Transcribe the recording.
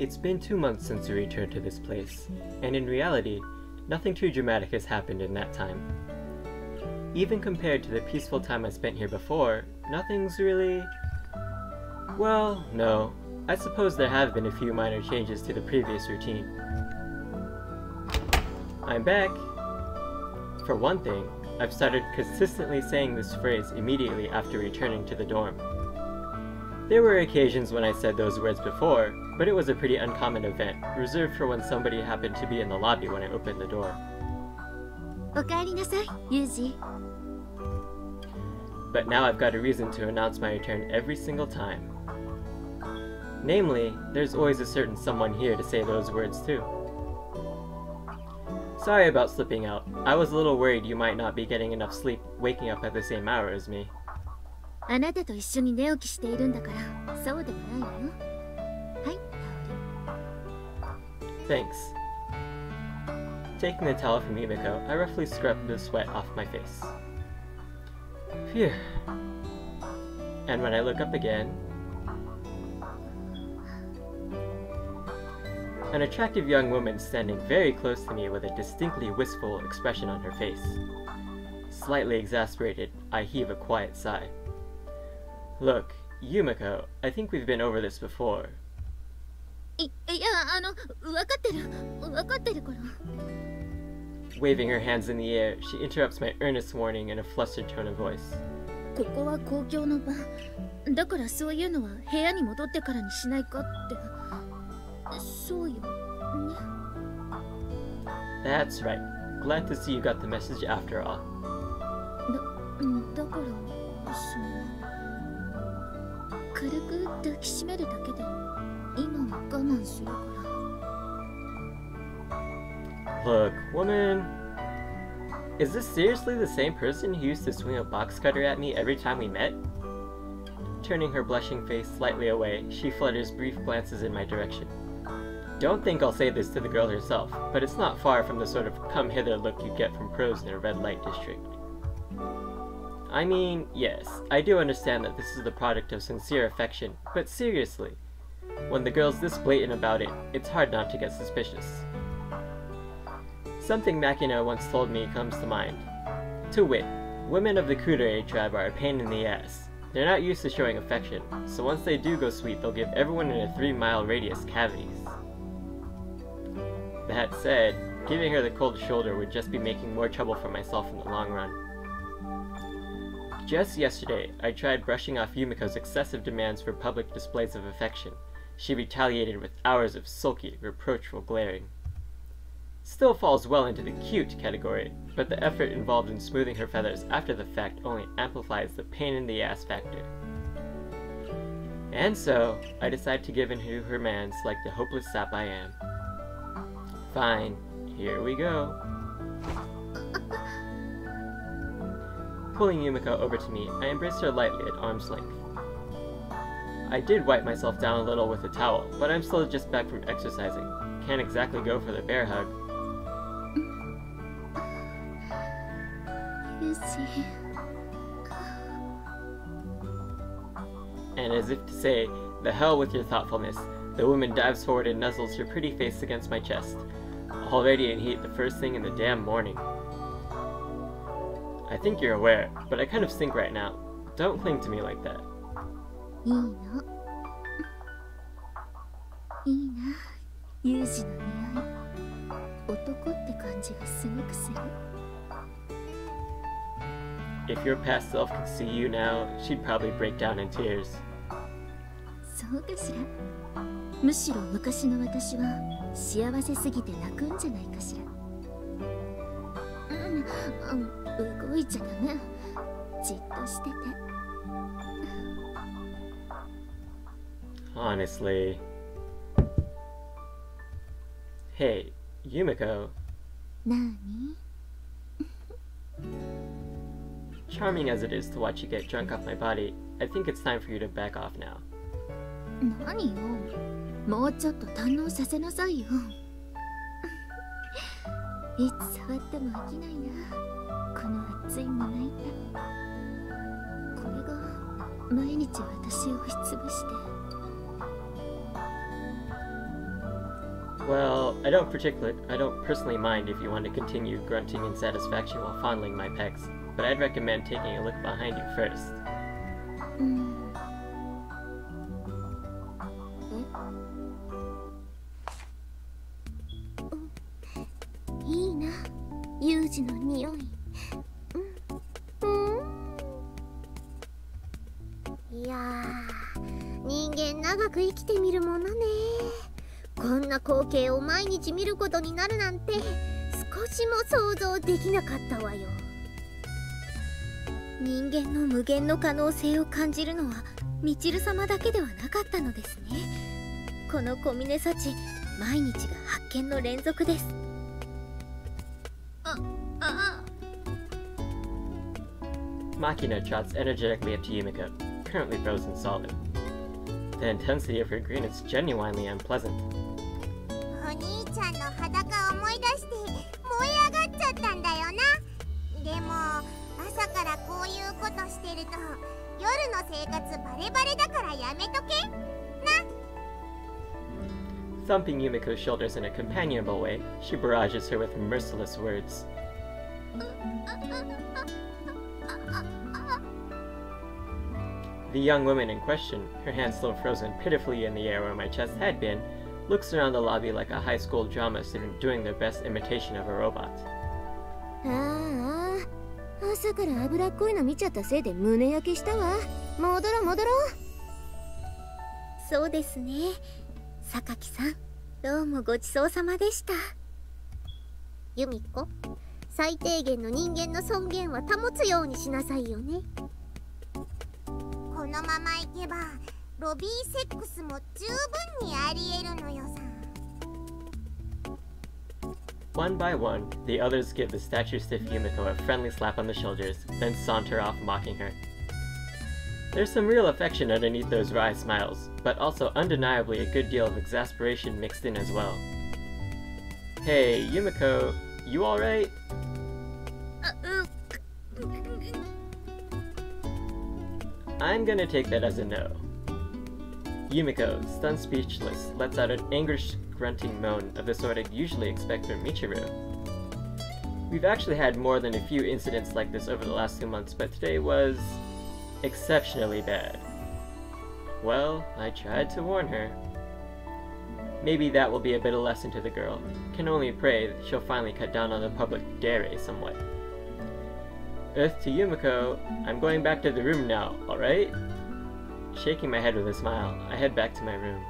It's been 2 months since we returned to this place, and in reality, nothing too dramatic has happened in that time. Even compared to the peaceful time I spent here before, nothing's really... Well, no. I suppose there have been a few minor changes to the previous routine. I'm back! For one thing, I've started consistently saying this phrase immediately after returning to the dorm. There were occasions when I said those words before, but it was a pretty uncommon event, reserved for when somebody happened to be in the lobby when I opened the door. But now I've got a reason to announce my return every single time. Namely, there's always a certain someone here to say those words too. Sorry about slipping out. I was a little worried you might not be getting enough sleep waking up at the same hour as me. Thanks. Taking the towel from Yumiko, I roughly scrubbed the sweat off my face. Phew. And when I look up again, an attractive young woman standing very close to me with a distinctly wistful expression on her face. Slightly exasperated, I heave a quiet sigh. Look, Yumiko, I think we've been over this before. Waving her hands in the air, she interrupts my earnest warning in a flustered tone of voice. That's right. Glad to see you got the message after all. Look, woman... Is this seriously the same person who used to swing a box cutter at me every time we met? Turning her blushing face slightly away, she flutters brief glances in my direction. Don't think I'll say this to the girl herself, but it's not far from the sort of come-hither look you get from pros in a red light district. I mean, yes, I do understand that this is the product of sincere affection, but seriously, when the girl's this blatant about it, it's hard not to get suspicious. Something Makina once told me comes to mind. To wit, women of the Kudere tribe are a pain in the ass. They're not used to showing affection, so once they do go sweet, they'll give everyone in a 3-mile radius cavities. That said, giving her the cold shoulder would just be making more trouble for myself in the long run. Just yesterday, I tried brushing off Yumiko's excessive demands for public displays of affection. She retaliated with hours of sulky, reproachful glaring. Still falls well into the cute category, but the effort involved in smoothing her feathers after the fact only amplifies the pain in the ass factor. And so, I decide to give in to her mans like the hopeless sap I am. Fine, here we go. Pulling Yumiko over to me, I embrace her lightly at arm's length. I did wipe myself down a little with a towel, but I'm still just back from exercising. Can't exactly go for the bear hug. And as if to say, the hell with your thoughtfulness, the woman dives forward and nuzzles her pretty face against my chest. Already in heat the first thing in the damn morning. I think you're aware, but I kind of stink right now. Don't cling to me like that. If your past self could see you now, she'd probably break down in tears. Honestly. Hey, Yumiko. Charming as it is to watch you get drunk off my body, I think it's time for you to back off now. Well, I don't personally mind if you want to continue grunting in satisfaction while fondling my pecs, but I'd recommend taking a look behind you first. いいな、ユージの匂い。いやー、人間長く生きてみるものね。こんな光景を毎日見ることになるなんて少しも想像できなかったわよ。人間の無限の可能性を感じるのはみちる様だけではなかったのですね。この小峰幸、毎日が発見の連続です。Makina trots energetically up to Yumiko, currently frozen solid. The intensity of her green is genuinely unpleasant. お兄ちゃんの裸を思い出して燃え上がっちゃったんだよな。でも朝からこういうことしてると夜の生活バレバレだからやめとけな。 Thumping Yumiko's shoulders in a companionable way, she barrages her with merciless words. The young woman in question, her hands still frozen pitifully in the air where my chest had been, looks around the lobby like a high school drama student doing their best imitation of a robot. ああ、朝から脂っこいの見ちゃったせいで胸焼けしたわ。戻ろう戻ろう。そうですね。榊さん、どうもごちそうさまでした。由美子、最低限の人間の尊厳は保つようにしなさいよね。このままいけばロビーセックスも十分にありえるのよさ。 One by one, the others give the statue-stiff Yumiko a friendly slap on the shoulders, then saunter off mocking her. There's some real affection underneath those wry smiles, but also undeniably a good deal of exasperation mixed in as well. Hey, Yumiko, you alright? I'm gonna take that as a no. Yumiko, stunned speechless, lets out an anguished grunting moan of the sort I'd usually expect from Michiru. We've actually had more than a few incidents like this over the last 2 months, but today was exceptionally bad. Well, I tried to warn her. Maybe that will be a bit of lesson to the girl. Can only pray that she'll finally cut down on the public dairy somewhat. Earth to Yumiko, I'm going back to the room now, alright? Shaking my head with a smile, I head back to my room.